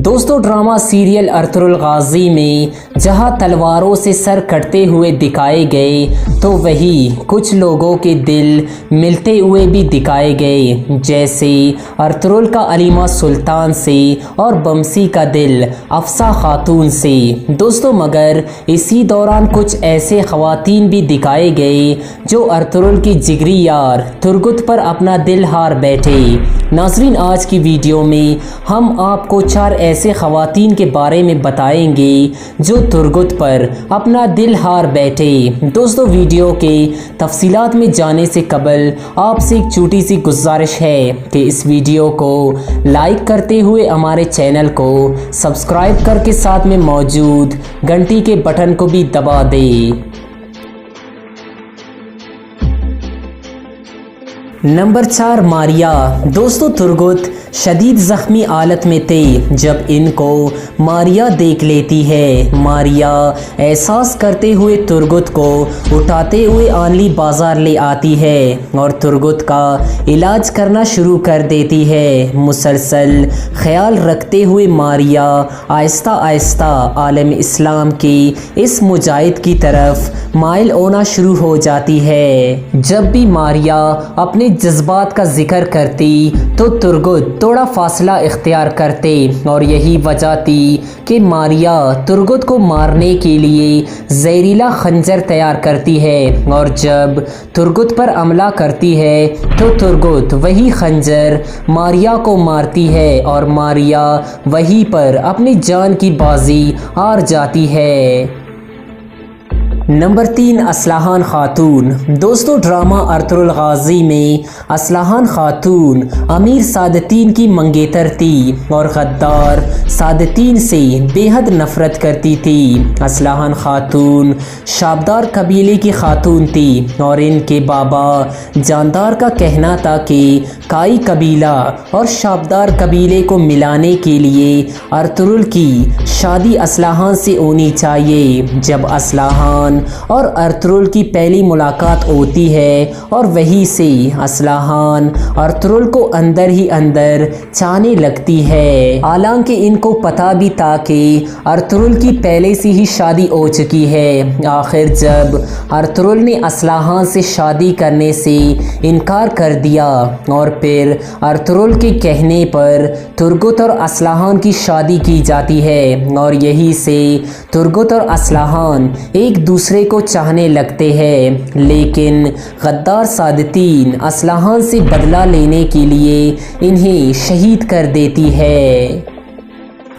دوستو drama serial Ertugrul Ghazi میں جہاں تلواروں سے سر کٹتے ہوئے دکھائے گئے تو وہی کچھ لوگوں کے دل ملتے ہوئے بھی دکھائے گئے، جیسے ارطغرل کا علیمہ سلطان سے اور بمسی کا دل افسا خاتون سے۔ دوستو مگر اسی دوران کچھ ایسے خواتین بھی دکھائے گئے جو ارطغرل کی جگری یار ترگت پر اپنا دل ہار بیٹھے۔ ناظرین، آج کی ویڈیو میں ہم آپ کو 4 ایسے خواتین کے بارے میں بتائیں گے جو ترگت پر اپنا دل ہار بیٹھے۔ دوستو ویڈیو کے تفصیلات میں جانے سے قبل آپ سے ایک چھوٹی سی گزارش ہے کہ اس ویڈیو کو لائک کرتے ہوئے ہمارے چینل کو سبسکرائب کر کے ساتھ میں موجود گھنٹی کے بٹن کو بھی دبا دیں۔ نمبر 4، ماریا۔ دوستو ترگت شدید زخمی حالت میں تھے جب ان کو ماریا دیکھ لیتی ہے۔ ماریا احساس کرتے ہوئے ترگت کو اٹھاتے ہوئے آنلی بازار لے آتی ہے اور ترگت کا علاج کرنا شروع کر دیتی ہے۔ مسلسل خیال رکھتے ہوئے ماریا آہستہ آہستہ عالم اسلام کی اس مجاہد کی طرف مائل ہونا شروع ہو جاتی ہے۔ جب بھی ماریا اپنے جذبات کا ذکر کرتی تو ترگت تھوڑا فاصلہ اختیار کرتے اور یہی وجہ تھی کہ ماریا ترگت کو مارنے کے لیے زہریلا خنجر تیار کرتی ہے، اور جب ترگت پر حملہ کرتی ہے تو ترگت وہی خنجر ماریا کو مارتی ہے اور ماریا وہیں پر اپنی جان کی بازی ہار جاتی ہے۔ نمبر 3، اصلاحان خاتون۔ دوستو ڈرامہ ارطغرل غازی میں اصلاحان خاتون امیر سعادتین کی منگیتر تھی اور غدار سعادتین سے بے حد نفرت کرتی تھی۔ اصلاحان خاتون شابدار قبیلے کی خاتون تھی اور ان کے بابا جاندار کا کہنا تھا کہ کائی قبیلہ اور شابدار قبیلے کو ملانے کے لیے ارطغرل کی شادی اصلاحان سے ہونی چاہیے۔ جب اصلاحان اور ارطغرل کی پہلی ملاقات ہوتی ہے اور وہیں سے اصلاحان ارطغرل کو اندر ہی اندر چاہنے لگتی ہے، حالانکہ ان کو پتہ بھی تھا کہ ارطغرل کی پہلے سے ہی شادی ہو چکی ہے۔ آخر جب ارطغرل نے اصلاحان سے شادی کرنے سے انکار کر دیا اور پھر ارطغرل کے کہنے پر ترگت اور اصلاحان کی شادی کی جاتی ہے اور یہی سے ترگت اور اصلاحان ایک دوسرے کو چاہنے لگتے ہیں، لیکن غدار سعادتین اصلاحان سے بدلہ لینے کے لیے انہیں شہید کر دیتی ہے۔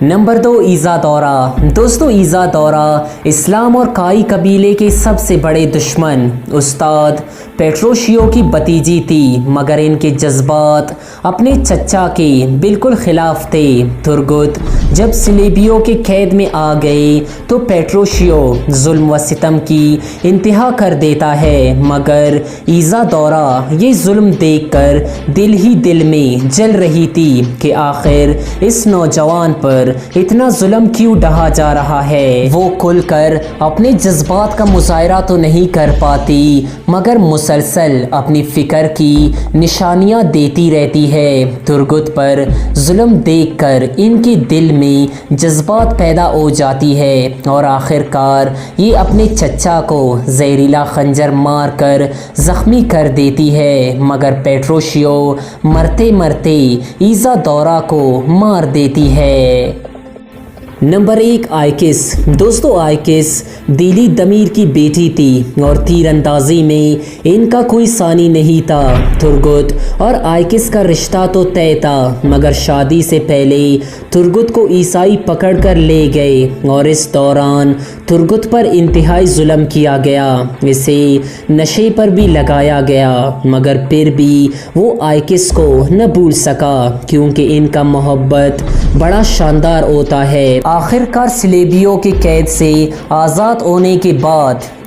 نمبر 2، ایزا دورہ۔ دوستو ایزا دورہ اسلام اور کائی قبیلے کے سب سے بڑے دشمن استاد پیٹروشیو کی بھتیجی تھی، مگر ان کے جذبات اپنے چچا کے بالکل خلاف تھے۔ ترگت جب سلیبیوں کے قید میں آ گئے تو پیٹروشیو ظلم و ستم کی انتہا کر دیتا ہے، مگر ایزا دورہ یہ ظلم دیکھ کر دل ہی دل میں جل رہی تھی کہ آخر اس نوجوان پر اتنا ظلم کیوں ڈھا جا رہا ہے۔ وہ کھل کر اپنے جذبات کا مظاہرہ تو نہیں کر پاتی مگر مسلسل اپنی فکر کی نشانیاں دیتی رہتی ہے۔ ترگت پر ظلم دیکھ کر ان کے دل میں جذبات پیدا ہو جاتی ہے اور آخر کار یہ اپنے چچا کو زہریلا خنجر مار کر زخمی کر دیتی ہے، مگر پیٹروشیو مرتے مرتے ایزا دورہ کو مار دیتی ہے۔ نمبر 1، آئکس۔ دوستو آئکس دلی دمیر کی بیٹی تھی اور تیر اندازی میں ان کا کوئی ثانی نہیں تھا۔ ترگت اور آئکس کا رشتہ تو طے تھا، مگر شادی سے پہلے ترگت کو عیسائی پکڑ کر لے گئے اور اس دوران ترگت پر انتہائی ظلم کیا گیا، اسے نشے پر بھی لگایا گیا، مگر پھر بھی وہ آئکس کو نہ بھول سکا کیونکہ ان کا محبت بڑا شاندار ہوتا ہے۔ آخر کار سلیبیوں کے قید سے آزاد ہونے کے بعد